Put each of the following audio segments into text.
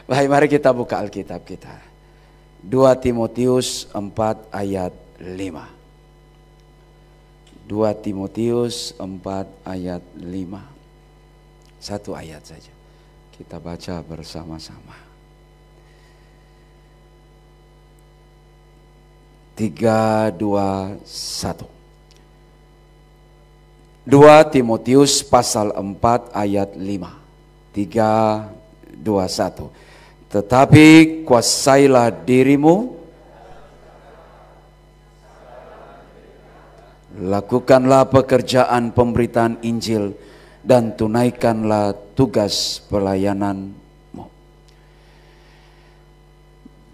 Baik, mari kita buka Alkitab kita. 2 Timotius 4 ayat 5. 2 Timotius 4 ayat 5. Satu ayat saja. Kita baca bersama-sama. 3, 2, 1. 2 Timotius pasal 4 ayat 5. 3, 2, 1. Tetapi kuasailah dirimu, lakukanlah pekerjaan pemberitaan Injil, dan tunaikanlah tugas pelayananmu.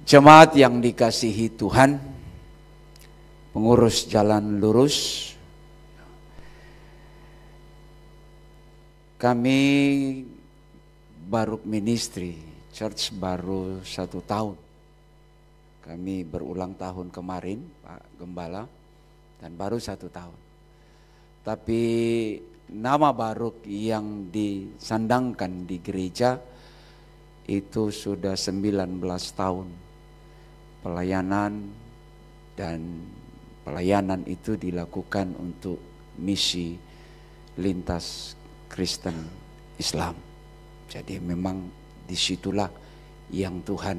Jemaat yang dikasihi Tuhan, pengurus Jalan Lurus, kami baru ministry, church baru 1 tahun. Kami berulang tahun kemarin, Pak Gembala, dan baru 1 tahun. Tapi nama baru yang disandangkan di gereja itu sudah 19 tahun pelayanan, dan pelayanan itu dilakukan untuk misi lintas Kristen Islam. Jadi memang disitulah yang Tuhan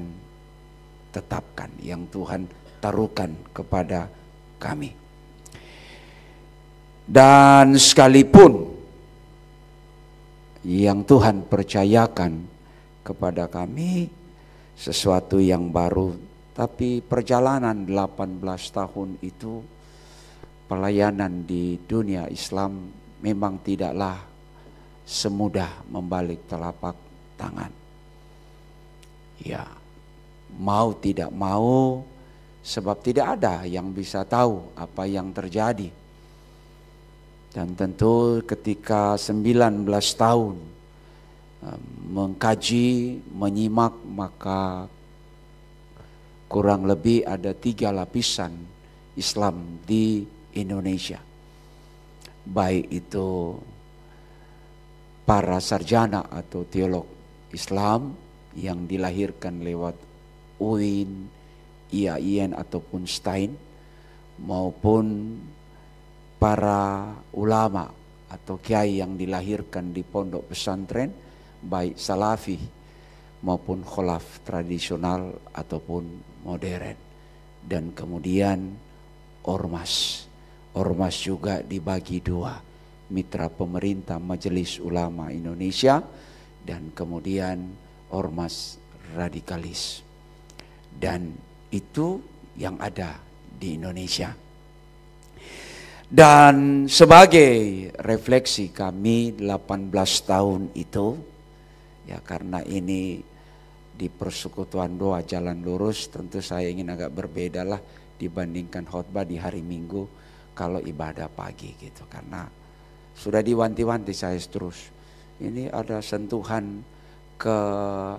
tetapkan, yang Tuhan taruhkan kepada kami. Dan sekalipun yang Tuhan percayakan kepada kami sesuatu yang baru, tapi perjalanan 18 tahun itu, pelayanan di dunia Islam memang tidaklah semudah membalik telapak tangan. Ya, mau tidak mau, sebab tidak ada yang bisa tahu apa yang terjadi. Dan tentu ketika 19 tahun mengkaji, menyimak, maka kurang lebih ada 3 lapisan Islam di Indonesia. Baik itu para sarjana atau teolog Islam yang dilahirkan lewat UIN, IAIN ataupun STAIN, maupun para ulama atau kiai yang dilahirkan di pondok pesantren, baik salafi maupun kholaf tradisional ataupun modern. Dan kemudian ormas. Ormas juga dibagi 2. Mitra pemerintah Majelis Ulama Indonesia, dan kemudian ormas radikalis. Dan itu yang ada di Indonesia. Dan sebagai refleksi kami 18 tahun itu, ya karena ini di Persekutuan Doa Jalan Lurus, tentu saya ingin agak berbeda lah dibandingkan khotbah di hari Minggu kalau ibadah pagi gitu. Karena sudah diwanti-wanti saya terus. Ini ada sentuhan ke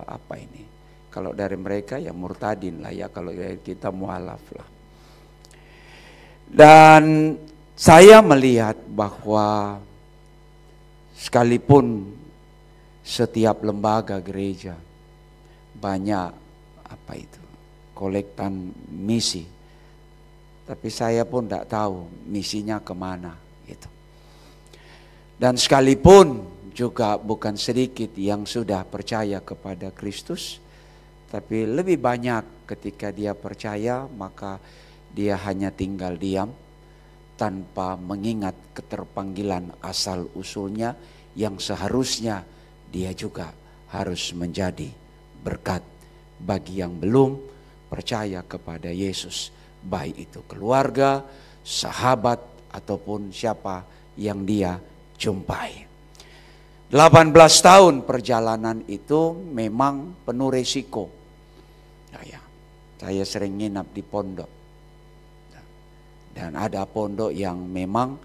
apa ini? Kalau dari mereka ya murtadin lah ya, kalau dari kita mualaf lah. Dan saya melihat bahwa sekalipun setiap lembaga gereja banyak apa itu kolektan misi, tapi saya pun tidak tahu misinya kemana gitu. Dan sekalipun juga bukan sedikit yang sudah percaya kepada Kristus, tapi lebih banyak ketika dia percaya maka dia hanya tinggal diam tanpa mengingat keterpanggilan asal usulnya yang seharusnya dia juga harus menjadi berkat bagi yang belum percaya kepada Yesus, baik itu keluarga, sahabat ataupun siapa yang dia jumpai. 18 tahun perjalanan itu memang penuh resiko. Saya sering nginap di pondok. Dan ada pondok yang memang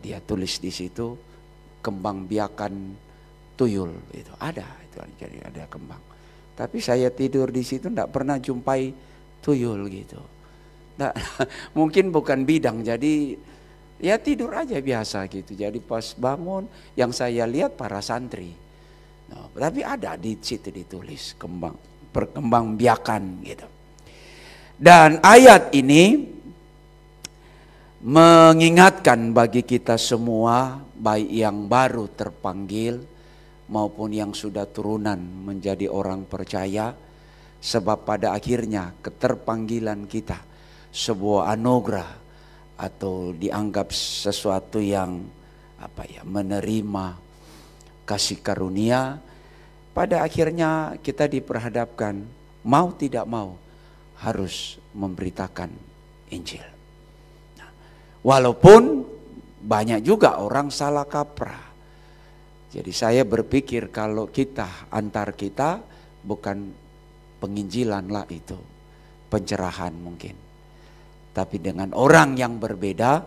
dia tulis di situ kembang biakan tuyul itu ada, itu jadi ada kembang. Tapi saya tidur di situ tidak pernah jumpai tuyul gitu. Nah, mungkin bukan bidang, jadi ya tidur aja biasa gitu. Jadi pas bangun yang saya lihat para santri. Nah, tapi ada di situ ditulis kembang perkembangbiakan gitu. Dan ayat ini mengingatkan bagi kita semua, baik yang baru terpanggil maupun yang sudah turunan menjadi orang percaya, sebab pada akhirnya keterpanggilan kita sebuah anugerah atau dianggap sesuatu yang menerima kasih karunia. Pada akhirnya kita diperhadapkan mau tidak mau harus memberitakan Injil. Walaupun banyak juga orang salah kaprah. Jadi saya berpikir kalau kita antar kita bukan penginjilan lah itu, pencerahan mungkin. Tapi dengan orang yang berbeda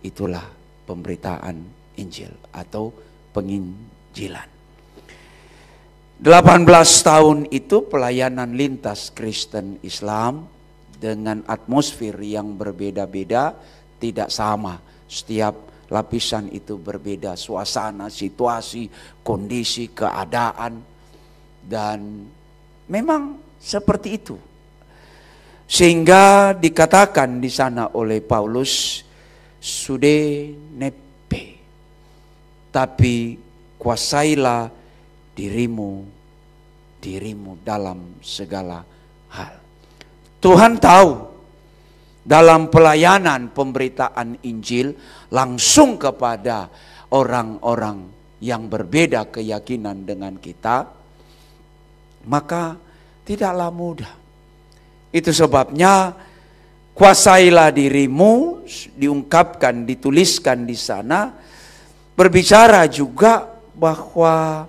itulah pemberitaan Injil atau penginjilan. 18 tahun itu pelayanan lintas Kristen Islam dengan atmosfer yang berbeda-beda, tidak sama. Setiap lapisan itu berbeda, suasana, situasi, kondisi, keadaan, dan memang seperti itu. Sehingga dikatakan di sana oleh Paulus, sude nepe, tapi kuasailah dirimu dalam segala hal. Tuhan tahu dalam pelayanan pemberitaan Injil langsung kepada orang-orang yang berbeda keyakinan dengan kita, maka tidaklah mudah. Itu sebabnya kuasailah dirimu diungkapkan, dituliskan di sana, berbicara juga bahwa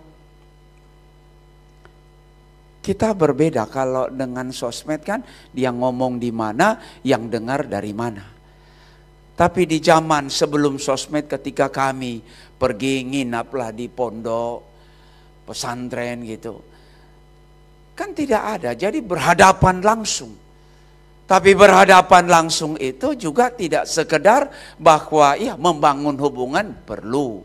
kita berbeda. Kalau dengan sosmed kan dia ngomong di mana, yang dengar dari mana. Tapi di zaman sebelum sosmed, ketika kami pergi nginaplah di pondok, pesantren gitu, kan tidak ada. Jadi berhadapan langsung. Tapi berhadapan langsung itu juga tidak sekedar bahwa ya membangun hubungan perlu.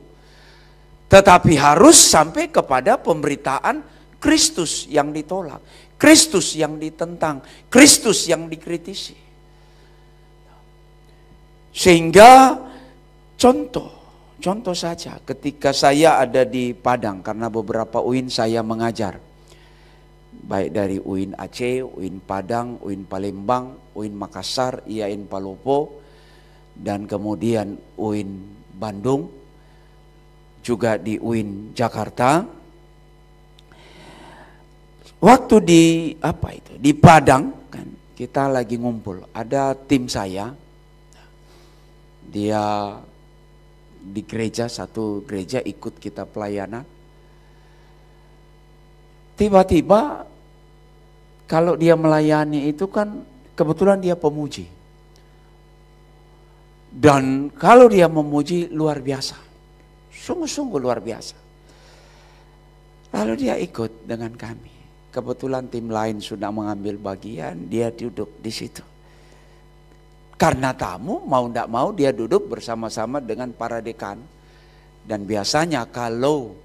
Tetapi harus sampai kepada pemberitaan Kristus yang ditolak, Kristus yang ditentang, Kristus yang dikritisi. Sehingga contoh saja ketika saya ada di Padang, karena beberapa UIN saya mengajar. Baik dari UIN Aceh, UIN Padang, UIN Palembang, UIN Makassar, IAIN Palopo, dan kemudian UIN Bandung, juga di UIN Jakarta. Waktu di Padang kan kita lagi ngumpul, ada tim saya, dia di gereja, satu gereja ikut kita pelayanan. Tiba-tiba kalau dia melayani itu kan kebetulan dia pemuji. Dan kalau dia memuji luar biasa, sungguh-sungguh luar biasa. Lalu dia ikut dengan kami. Kebetulan tim lain sudah mengambil bagian, dia duduk di situ. Karena tamu, mau tidak mau dia duduk bersama-sama dengan para dekan. Dan biasanya kalau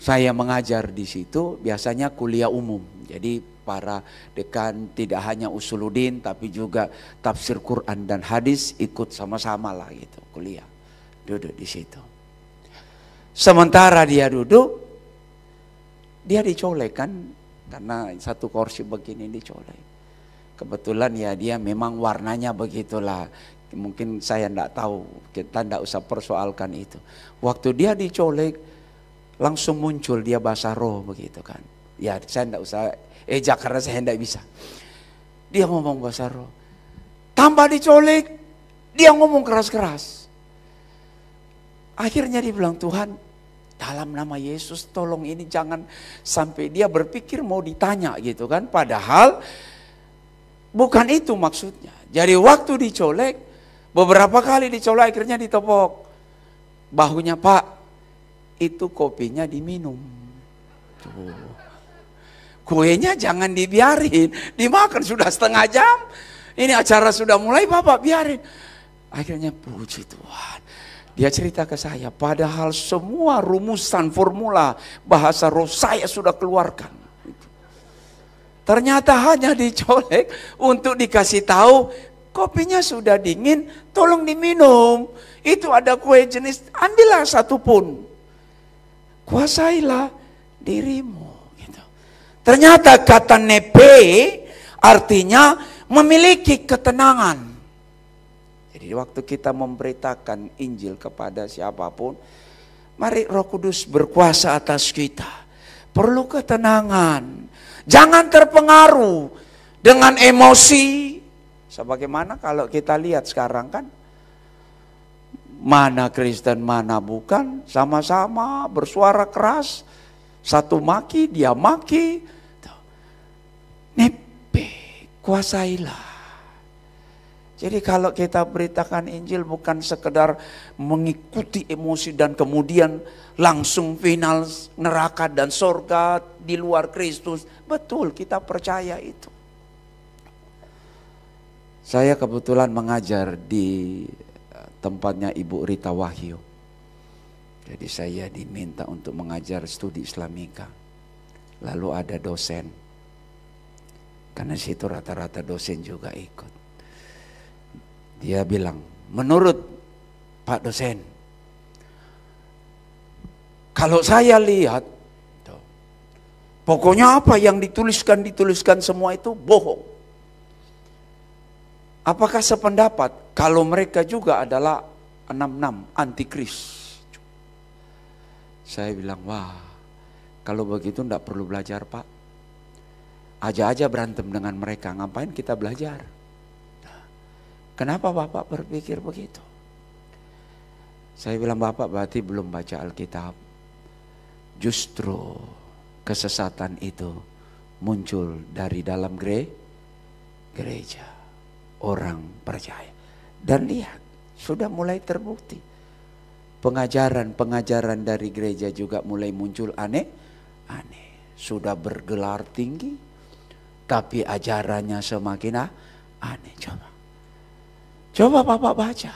saya mengajar di situ, biasanya kuliah umum. Jadi para dekan tidak hanya usuluddin, tapi juga tafsir Quran dan hadis ikut sama-sama lah gitu, kuliah. Duduk di situ. Sementara dia duduk, dia dicolek kan, karena satu kursi begini dicolek. Kebetulan ya dia memang warnanya begitulah. Mungkin saya tidak tahu, kita tidak usah persoalkan itu. Waktu dia dicolek, langsung muncul dia bahasa roh begitu kan. Ya saya tidak usah ejak karena saya tidak bisa. Dia ngomong bahasa roh. Tambah dicolek, dia ngomong keras-keras. Akhirnya dia bilang, Tuhan, dalam nama Yesus tolong ini jangan sampai dia berpikir mau ditanya gitu kan. Padahal bukan itu maksudnya. Jadi waktu dicolek, beberapa kali dicolek akhirnya ditepok bahunya, Pak, itu kopinya diminum. Tuh. Kuenya jangan dibiarin, dimakan sudah setengah jam. Ini acara sudah mulai, Bapak biarin. Akhirnya puji Tuhan. Dia cerita ke saya, padahal semua rumusan formula bahasa roh saya sudah keluarkan. Ternyata hanya dicolek untuk dikasih tahu kopinya sudah dingin, tolong diminum. Itu ada kue jenis, ambillah satu pun. Kuasailah dirimu. Gitu. Ternyata kata nepe artinya memiliki ketenangan. Jadi waktu kita memberitakan Injil kepada siapapun, mari Roh Kudus berkuasa atas kita. Perlu ketenangan. Jangan terpengaruh dengan emosi. Sebagaimana kalau kita lihat sekarang kan, mana Kristen mana bukan, sama-sama bersuara keras. Satu maki, dia maki. Nepe, kuasailah. Jadi kalau kita beritakan Injil bukan sekedar mengikuti emosi dan kemudian langsung final neraka dan surga di luar Kristus. Betul, kita percaya itu. Saya kebetulan mengajar di tempatnya Ibu Rita Wahyu. Jadi saya diminta untuk mengajar studi Islamika. Lalu ada dosen. Karena situ rata-rata dosen juga ikut. Dia bilang, menurut Pak dosen, kalau saya lihat, pokoknya apa yang dituliskan semua itu bohong. Apakah sependapat kalau mereka juga adalah 66 antikris? Saya bilang, wah, kalau begitu enggak perlu belajar Pak. Aja berantem dengan mereka, ngapain kita belajar? Kenapa Bapak berpikir begitu? Saya bilang, Bapak berarti belum baca Alkitab. Justru kesesatan itu muncul dari dalam gereja. Orang percaya. Dan lihat, sudah mulai terbukti. Pengajaran dari gereja juga mulai muncul aneh. Sudah bergelar tinggi, tapi ajarannya semakin aneh. Coba Bapak baca.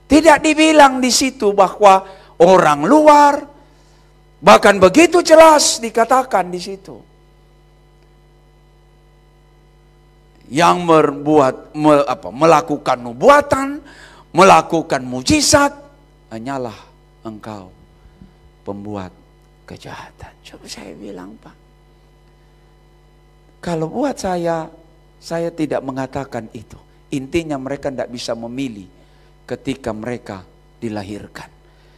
Tidak dibilang di situ bahwa orang luar, bahkan begitu jelas dikatakan di situ. Yang melakukan nubuatan, melakukan mujizat, hanyalah engkau pembuat kejahatan. Coba saya bilang, Pak. Kalau buat saya tidak mengatakan itu. Intinya mereka tidak bisa memilih ketika mereka dilahirkan.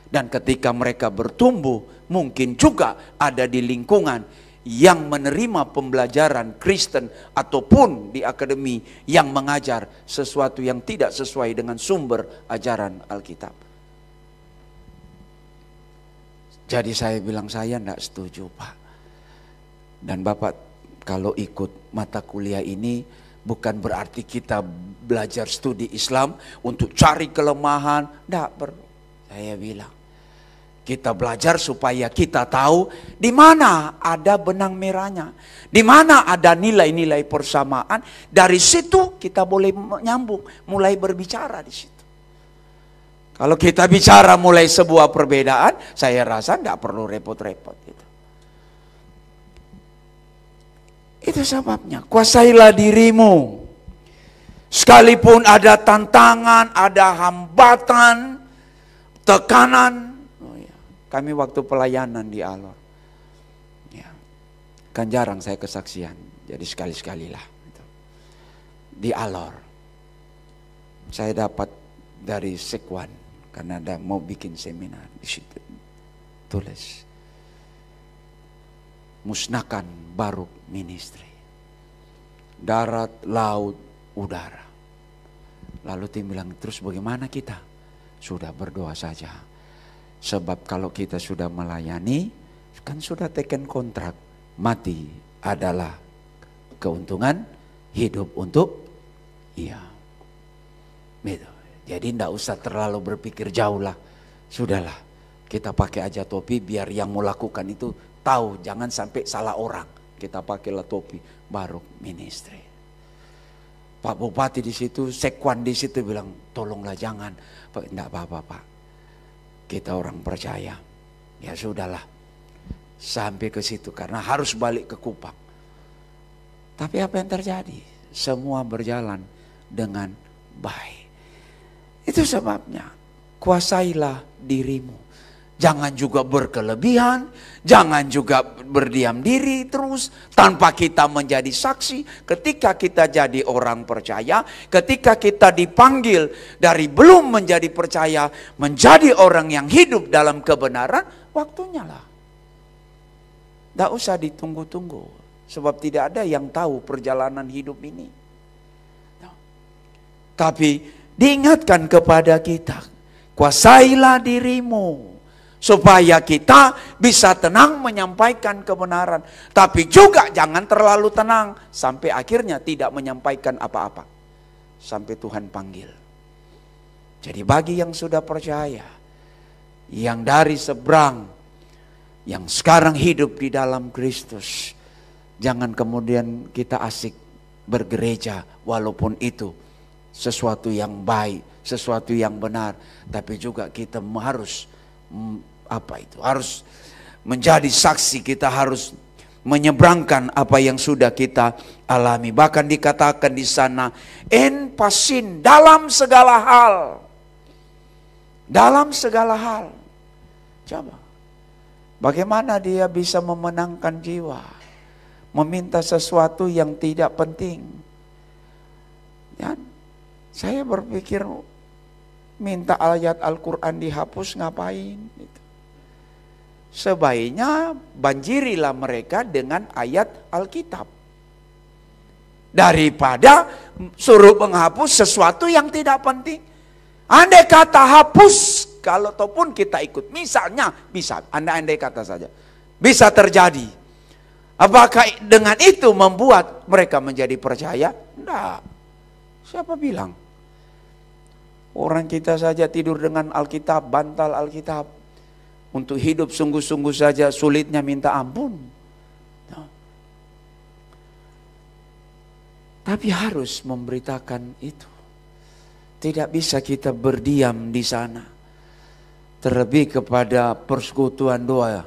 Dan ketika mereka bertumbuh, mungkin juga ada di lingkungan yang menerima pembelajaran Kristen ataupun di akademi yang mengajar sesuatu yang tidak sesuai dengan sumber ajaran Alkitab. Jadi saya bilang, saya tidak setuju Pak. Dan Bapak kalau ikut mata kuliah ini bukan berarti kita belajar studi Islam untuk cari kelemahan. Tidak perlu. Saya bilang, kita belajar supaya kita tahu di mana ada benang merahnya. Di mana ada nilai-nilai persamaan. Dari situ kita boleh nyambung, mulai berbicara di situ. Kalau kita bicara mulai sebuah perbedaan, saya rasa tidak perlu repot-repot. Itu sebabnya, kuasailah dirimu. Sekalipun ada tantangan, ada hambatan, tekanan. Kami waktu pelayanan di Alor, kan jarang saya kesaksian, jadi sekali-sekalilah. Di Alor, saya dapat dari Sekwan, karena ada mau bikin seminar di situ. Tulis, musnahkan Baruk Ministry, darat, laut, udara. Lalu tim bilang, terus bagaimana kita? Sudah berdoa saja. Sebab kalau kita sudah melayani, kan sudah teken kontrak. Mati adalah keuntungan, hidup untuk iya. Gitu. Jadi tidak usah terlalu berpikir jauh lah. Sudahlah, kita pakai aja topi biar yang mau lakukan itu tahu. Jangan sampai salah orang. Kita pakailah topi Baruk Ministry. Pak Bupati di situ, Sekwan di situ bilang, tolonglah jangan. Tidak apa-apa Pak. Kita orang percaya. Ya sudahlah. Sampai ke situ karena harus balik ke Kupang. Tapi apa yang terjadi? Semua berjalan dengan baik. Itu sebabnya kuasailah dirimu. Jangan juga berkelebihan, jangan juga berdiam diri terus tanpa kita menjadi saksi. Ketika kita jadi orang percaya, ketika kita dipanggil dari belum menjadi percaya, menjadi orang yang hidup dalam kebenaran, waktunya lah. Tidak usah ditunggu-tunggu, sebab tidak ada yang tahu perjalanan hidup ini. Tapi diingatkan kepada kita, kuasailah dirimu. Supaya kita bisa tenang menyampaikan kebenaran. Tapi juga jangan terlalu tenang sampai akhirnya tidak menyampaikan apa-apa. Sampai Tuhan panggil. Jadi bagi yang sudah percaya, yang dari seberang, yang sekarang hidup di dalam Kristus, jangan kemudian kita asik bergereja walaupun itu sesuatu yang baik, sesuatu yang benar. Tapi juga kita harus harus menjadi saksi, kita harus menyeberangkan apa yang sudah kita alami. Bahkan dikatakan di sana, en pasin, dalam segala hal. Dalam segala hal. Coba, bagaimana dia bisa memenangkan jiwa, meminta sesuatu yang tidak penting. Ya, saya berpikir, minta ayat Al-Quran dihapus ngapain? Sebaiknya banjirilah mereka dengan ayat Alkitab. Daripada suruh menghapus sesuatu yang tidak penting. Andai kata hapus, kalau ataupun kita ikut. Misalnya, bisa, andai kata saja. Bisa terjadi. Apakah dengan itu membuat mereka menjadi percaya? Tidak. Siapa bilang? Orang kita saja tidur dengan Alkitab, bantal Alkitab. Untuk hidup sungguh-sungguh saja sulitnya minta ampun. Tapi harus memberitakan itu. Tidak bisa kita berdiam di sana. Terlebih kepada persekutuan doa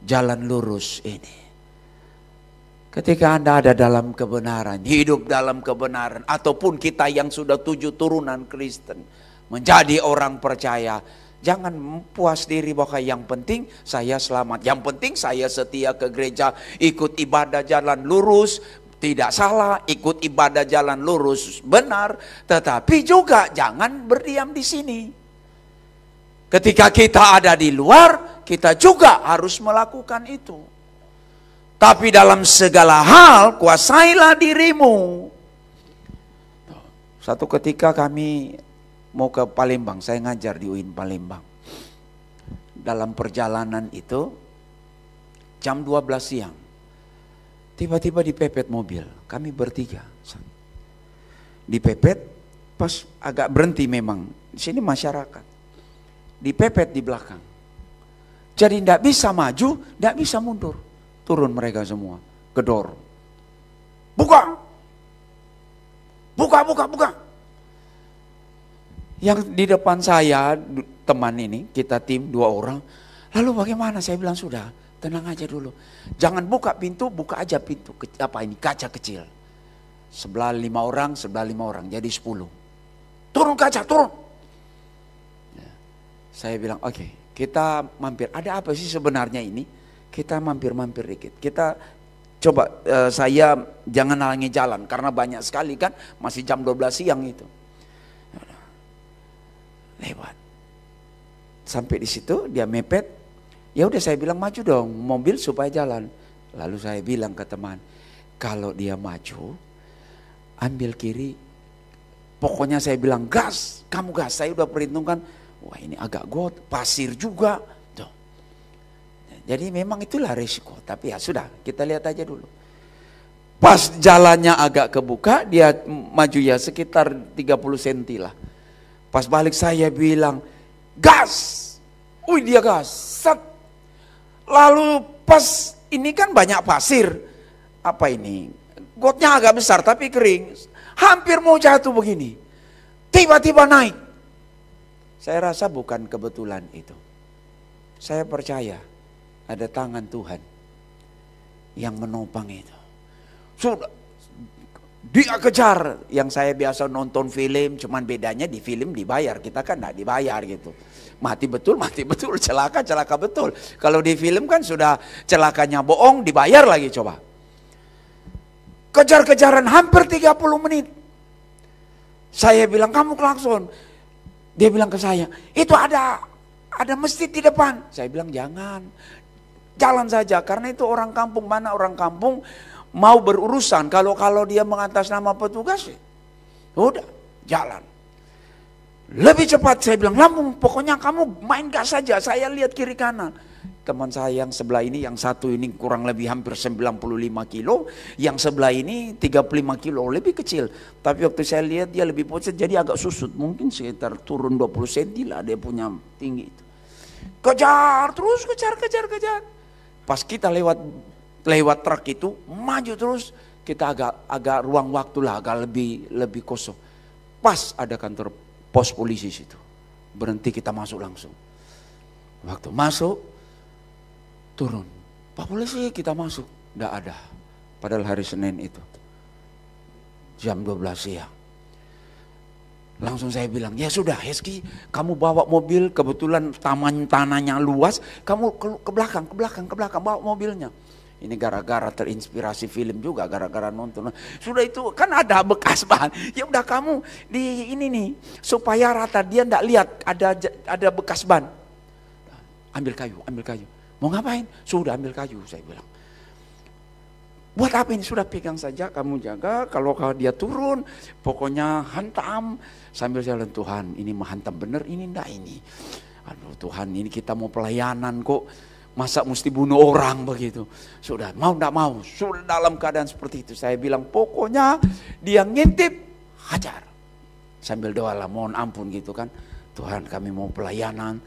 jalan lurus ini. Ketika Anda ada dalam kebenaran, hidup dalam kebenaran, ataupun kita yang sudah 7 turunan Kristen, menjadi orang percaya, jangan puas diri bahwa yang penting saya selamat, yang penting saya setia ke gereja, ikut ibadah jalan lurus, tidak salah, ikut ibadah jalan lurus benar, tetapi juga jangan berdiam di sini. Ketika kita ada di luar, kita juga harus melakukan itu. Tapi dalam segala hal kuasailah dirimu. Satu ketika kami mau ke Palembang, saya ngajar di UIN Palembang. Dalam perjalanan itu jam 12 siang. Tiba-tiba dipepet mobil, kami bertiga. Dipepet, pas agak berhenti memang. Di sini masyarakat. Dipepet di belakang. Jadi tidak bisa maju, tidak bisa mundur. Turun mereka semua, gedor. Buka! Buka, buka, buka! Yang di depan saya, teman ini, kita tim 2 orang. Lalu bagaimana? Saya bilang sudah, tenang aja dulu. Jangan buka pintu, buka aja pintu. Kaca kecil. Sebelah 5 orang, sebelah 5 orang, jadi 10. Turun kaca, turun! Saya bilang, oke, kita mampir. Ada apa sih sebenarnya ini? Kita mampir-mampir dikit. Kita coba, saya jangan halangi jalan. Karena banyak sekali kan, masih jam 12 siang itu. Lewat. Sampai di situ, dia mepet. Ya udah saya bilang maju dong, mobil supaya jalan. Lalu saya bilang ke teman, kalau dia maju, ambil kiri. Pokoknya saya bilang gas, kamu gas. Saya udah perhitungkan, wah ini agak got, pasir juga. Tuh. Jadi memang itulah risiko. Tapi ya sudah, kita lihat aja dulu. Pas jalannya agak kebuka, dia maju ya sekitar 30 cm lah. Pas balik saya bilang, gas. Wih dia gas. Set. Lalu pas ini kan banyak pasir. Apa ini? Gotnya agak besar tapi kering. Hampir mau jatuh begini. Tiba-tiba naik. Saya rasa bukan kebetulan itu. Saya percaya ada tangan Tuhan yang menopang itu. Sudah, Dia kejar. Yang saya biasa nonton film, cuman bedanya di film dibayar, kita kan tidak dibayar gitu. Mati betul, celaka betul. Kalau di film kan sudah celakanya bohong, dibayar lagi coba. Kejar-kejaran hampir 30 menit. Saya bilang, kamu klakson. Dia bilang ke saya, itu ada masjid di depan. Saya bilang, jangan. Jalan saja, karena itu orang kampung. Mana orang kampung mau berurusan. Kalau dia mengatas nama petugas, udah jalan. Lebih cepat saya bilang, Lampung, pokoknya kamu main gas saja. Saya lihat kiri kanan. Teman saya yang sebelah ini, yang satu ini kurang lebih hampir 95 kilo. Yang sebelah ini 35 kilo, lebih kecil. Tapi waktu saya lihat dia lebih pucat, jadi agak susut. Mungkin sekitar turun 20 cm lah dia punya tinggi itu. Kejar, terus kejar. Pas kita lewat truk itu, maju terus. Kita agak ruang waktu lah, agak lebih kosong. Pas ada kantor pos polisi situ. Berhenti, kita masuk langsung. Waktu masuk, turun. Pak polisi, kita masuk. Nggak ada. Padahal hari Senin itu. Jam 12 siang. Langsung saya bilang, ya sudah Heski, kamu bawa mobil, kebetulan tanahnya luas, kamu ke belakang, bawa mobilnya. Ini gara-gara terinspirasi film juga, gara-gara nonton. Sudah itu kan ada bekas ban. Ya udah kamu di ini nih, supaya rata, dia nggak lihat ada bekas ban. Ambil kayu. Mau ngapain? Sudah ambil kayu, saya bilang. Buat apa ini? Sudah pegang saja, kamu jaga. Kalau dia turun, pokoknya hantam. Sambil jalan, Tuhan ini menghantam bener, ini enggak ini. Aduh Tuhan, ini kita mau pelayanan kok. Masa mesti bunuh orang begitu. Sudah, mau enggak mau. Sudah dalam keadaan seperti itu. Saya bilang, pokoknya dia ngintip, hajar. Sambil doa lah, mohon ampun gitu kan. Tuhan, kami mau pelayanan.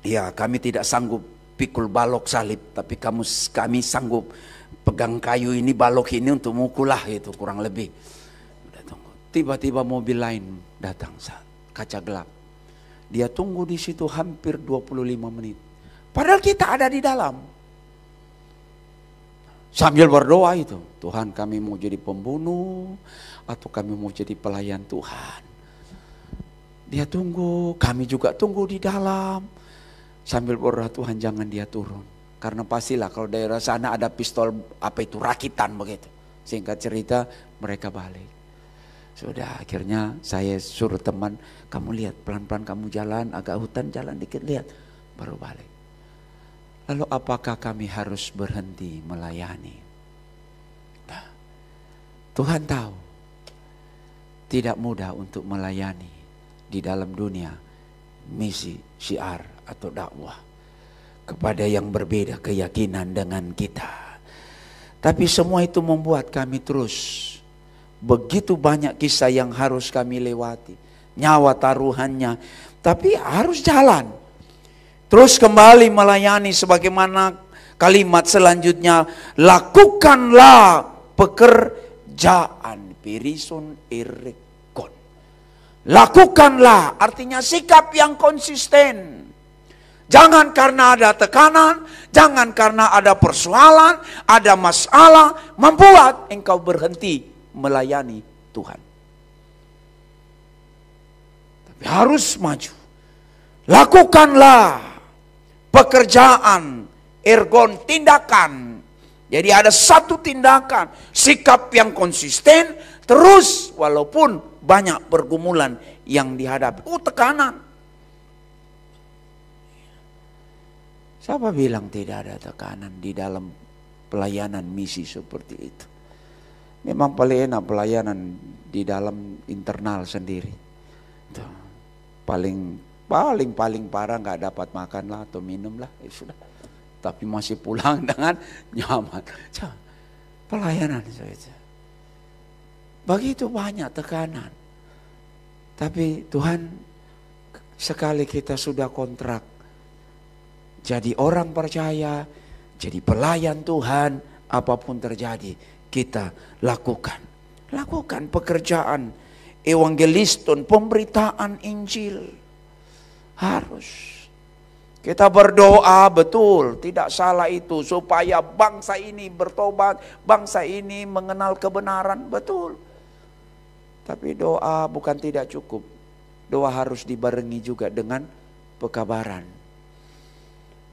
Ya, kami tidak sanggup pikul balok salib, tapi kami sanggup pegang kayu ini, balok ini untuk mukul lah gitu, kurang lebih. Udah tunggu. Tiba-tiba mobil lain datang, kaca gelap. Dia tunggu di situ hampir 25 menit. Padahal kita ada di dalam. Sambil berdoa itu, Tuhan kami mau jadi pembunuh atau kami mau jadi pelayan Tuhan. Dia tunggu, kami juga tunggu di dalam. Sambil berdoa, Tuhan jangan dia turun. Karena pastilah kalau daerah sana ada pistol rakitan begitu. Singkat cerita mereka balik. Sudah akhirnya saya suruh teman, kamu lihat pelan-pelan kamu jalan, agak hutan jalan dikit lihat. Baru balik. Lalu apakah kami harus berhenti melayani? Nah, Tuhan tahu tidak mudah untuk melayani di dalam dunia misi, syiar atau dakwah kepada yang berbeda keyakinan dengan kita. Tapi semua itu membuat kami terus begitu banyak kisah yang harus kami lewati, nyawa taruhannya, tapi harus jalan. Terus kembali melayani sebagaimana kalimat selanjutnya, lakukanlah pekerjaan pirison irekon. Lakukanlah artinya sikap yang konsisten. Jangan karena ada tekanan, jangan karena ada persoalan, ada masalah membuat engkau berhenti melayani Tuhan. Tapi harus maju. Lakukanlah pekerjaan, ergon, tindakan. Jadi ada satu tindakan, sikap yang konsisten, terus walaupun banyak pergumulan yang dihadapi. Tekanan. Siapa bilang tidak ada tekanan di dalam pelayanan misi seperti itu? Memang paling enak pelayanan di dalam internal sendiri. Tuh, paling parah nggak dapat makan lah atau minum lah, sudah. Tapi masih pulang dengan nyaman. Pelayanan saja. Begitu banyak tekanan. Tapi Tuhan, sekali kita sudah kontrak jadi orang percaya, jadi pelayan Tuhan, apapun terjadi kita lakukan. Lakukan pekerjaan evangeliston, pemberitaan Injil. Harus. Kita berdoa betul, tidak salah itu, supaya bangsa ini bertobat, bangsa ini mengenal kebenaran, betul. Tapi doa bukan tidak cukup. Doa harus dibarengi juga dengan pekabaran.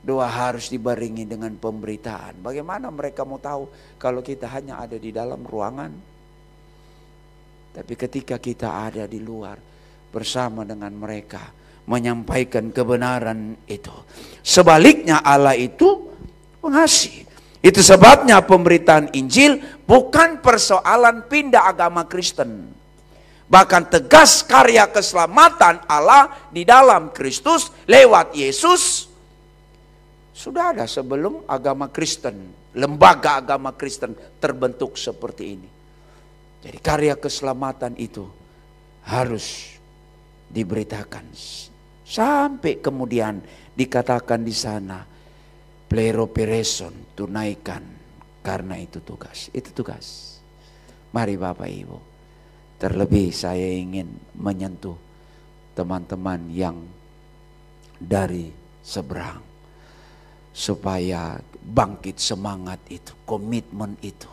Doa harus dibarengi dengan pemberitaan. Bagaimana mereka mau tahu kalau kita hanya ada di dalam ruangan? Tapi ketika kita ada di luar bersama dengan mereka, menyampaikan kebenaran itu. Sebaliknya Allah itu mengasihi. Itu sebabnya pemberitaan Injil bukan persoalan pindah agama Kristen. Bahkan tegas karya keselamatan Allah di dalam Kristus lewat Yesus sudah ada sebelum agama Kristen, lembaga agama Kristen terbentuk seperti ini. Jadi karya keselamatan itu harus diberitakan. Sampai kemudian dikatakan di sana, pleropereson, tunaikan, karena itu tugas. Itu tugas. Mari Bapak Ibu, terlebih saya ingin menyentuh teman-teman yang dari seberang, supaya bangkit semangat itu, komitmen itu,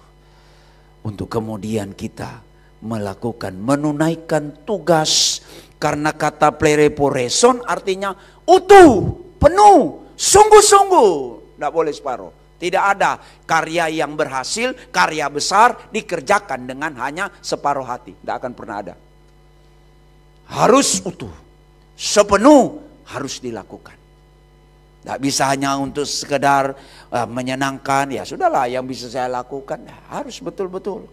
untuk kemudian kita melakukan, menunaikan tugas. Karena kata pleropereson artinya utuh, penuh, sungguh-sungguh, tidak boleh separuh. Tidak ada karya yang berhasil, karya besar dikerjakan dengan hanya separuh hati, tidak akan pernah ada. Harus utuh, sepenuh harus dilakukan. Tidak bisa hanya untuk sekedar menyenangkan, ya sudahlah yang bisa saya lakukan, harus betul-betul.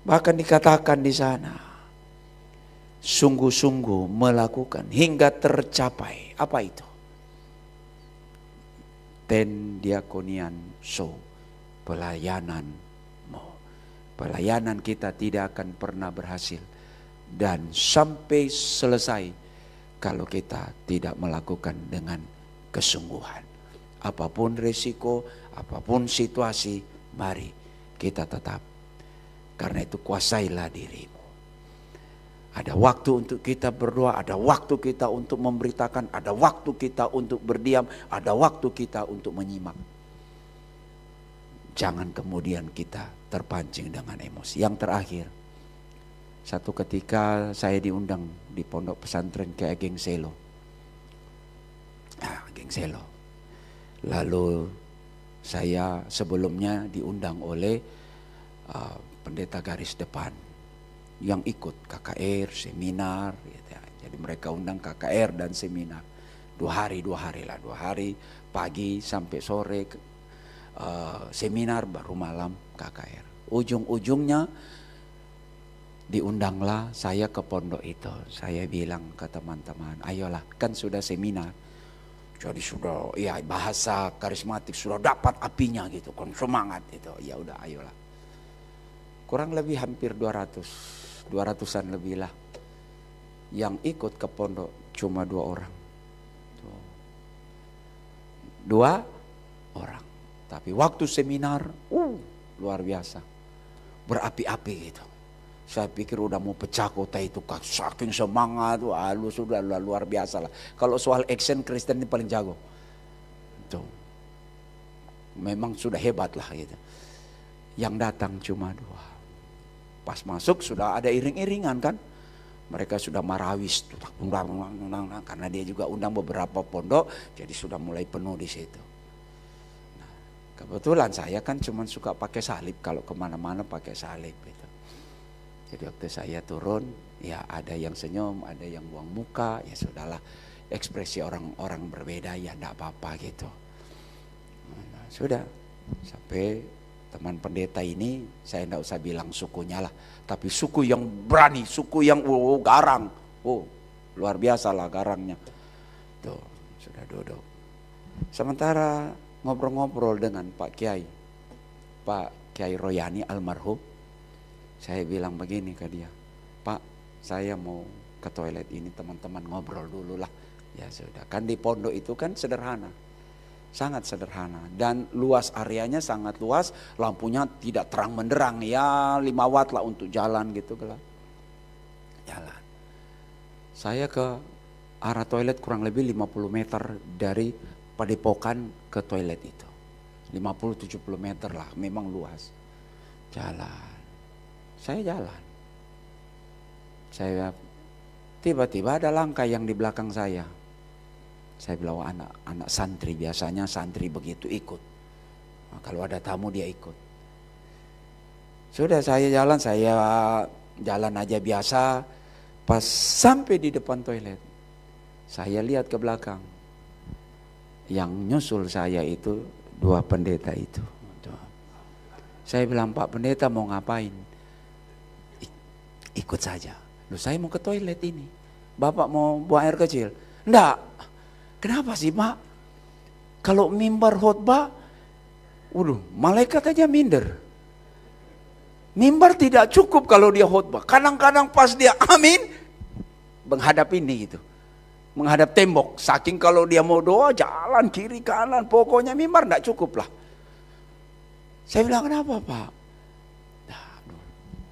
Bahkan dikatakan di sana, sungguh-sungguh melakukan hingga tercapai. Apa itu? Ten diakonian so, pelayananmu. Pelayanan kita tidak akan pernah berhasil dan sampai selesai kalau kita tidak melakukan dengan kesungguhan. Apapun risiko, apapun situasi, mari kita tetap. Karena itu kuasailah dirimu. Ada waktu untuk kita berdoa, ada waktu kita untuk memberitakan, ada waktu kita untuk berdiam, ada waktu kita untuk menyimak. Jangan kemudian kita terpancing dengan emosi. Yang terakhir, satu ketika saya diundang di pondok pesantren ke Geng Selo. Geng Selo. Lalu saya sebelumnya diundang oleh pendeta garis depan yang ikut KKR, seminar, gitu ya. Jadi mereka undang KKR dan seminar 2 hari lah, 2 hari pagi sampai sore seminar, baru malam KKR. Ujung-ujungnya diundanglah saya ke pondok itu. Saya bilang ke teman-teman, ayolah, kan sudah seminar, jadi sudah ya bahasa karismatik sudah dapat apinya gitu, kan semangat itu. Ya udah, ayolah. Kurang lebih hampir 200-an lebih lah. Yang ikut ke pondok cuma 2 orang. 2 orang. Tapi waktu seminar, luar biasa. Berapi-api gitu. Saya pikir udah mau pecah kota itu, saking semangat, lu sudah luar biasa lah. Kalau soal action Kristen ini paling jago. Tuh. Memang sudah hebat lah gitu. Yang datang cuma 2. Pas masuk sudah ada iring-iringan kan. Mereka sudah marawis karena dia juga undang beberapa pondok, jadi sudah mulai penuh di situ. Nah, kebetulan saya kan cuma suka pakai salib, kalau kemana-mana pakai salib gitu. Jadi waktu saya turun, ya ada yang senyum, ada yang buang muka, ya sudahlah, ekspresi orang-orang berbeda, ya enggak apa-apa gitu. Nah, sudah sampai teman pendeta ini, saya enggak usah bilang sukunya lah, tapi suku yang berani, suku yang garang, luar biasa lah garangnya. Tuh, sudah duduk. Sementara ngobrol-ngobrol dengan Pak Kiai Royani almarhum, saya bilang begini ke dia, Pak, saya mau ke toilet ini, teman-teman ngobrol dulu lah. Ya sudah, kan di pondok itu kan sederhana. Sangat sederhana dan luas areanya sangat luas, lampunya tidak terang menderang, ya 5 watt lah untuk jalan gitu gelap. Jalan. Saya ke arah toilet kurang lebih 50 meter dari padepokan ke toilet itu. 50-70 meter lah, memang luas. Jalan. Saya jalan. Saya tiba-tiba ada langkah yang di belakang saya. Saya bilang, anak santri, biasanya santri begitu ikut. Nah, kalau ada tamu dia ikut. Sudah saya jalan aja biasa. Pas sampai di depan toilet, saya lihat ke belakang. Yang nyusul saya itu 2 pendeta itu. Saya bilang, Pak Pendeta mau ngapain? Ikut saja. Loh, saya mau ke toilet ini. Bapak mau buang air kecil? Enggak. Kenapa sih, Pak? Kalau mimbar khotbah, malaikat aja minder. Mimbar tidak cukup kalau dia khotbah. Kadang-kadang pas dia amin, menghadap ini gitu. Menghadap tembok. Saking kalau dia mau doa, jalan kiri kanan. Pokoknya mimbar enggak cukup lah. Saya bilang, kenapa, Pak?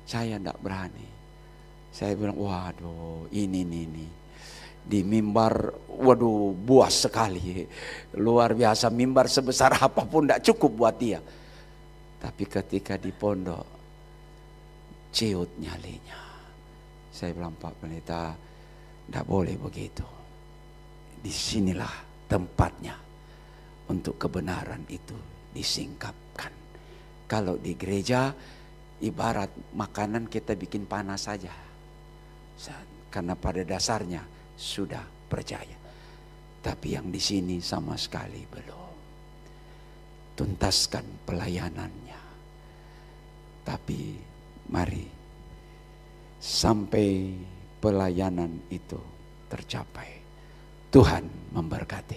Saya enggak berani. Saya bilang, waduh, ini. Di mimbar, buas sekali. Luar biasa, mimbar sebesar apapun tidak cukup buat dia. Tapi ketika di pondok, ciut nyalinya. Saya bilang, Pak Pendeta, tidak boleh begitu. Disinilah tempatnya untuk kebenaran itu disingkapkan. Kalau di gereja, ibarat makanan kita bikin panas saja. Karena pada dasarnya sudah percaya. Tapi yang di sini sama sekali belum. Tuntaskan pelayanannya. Tapi mari sampai pelayanan itu tercapai. Tuhan memberkati.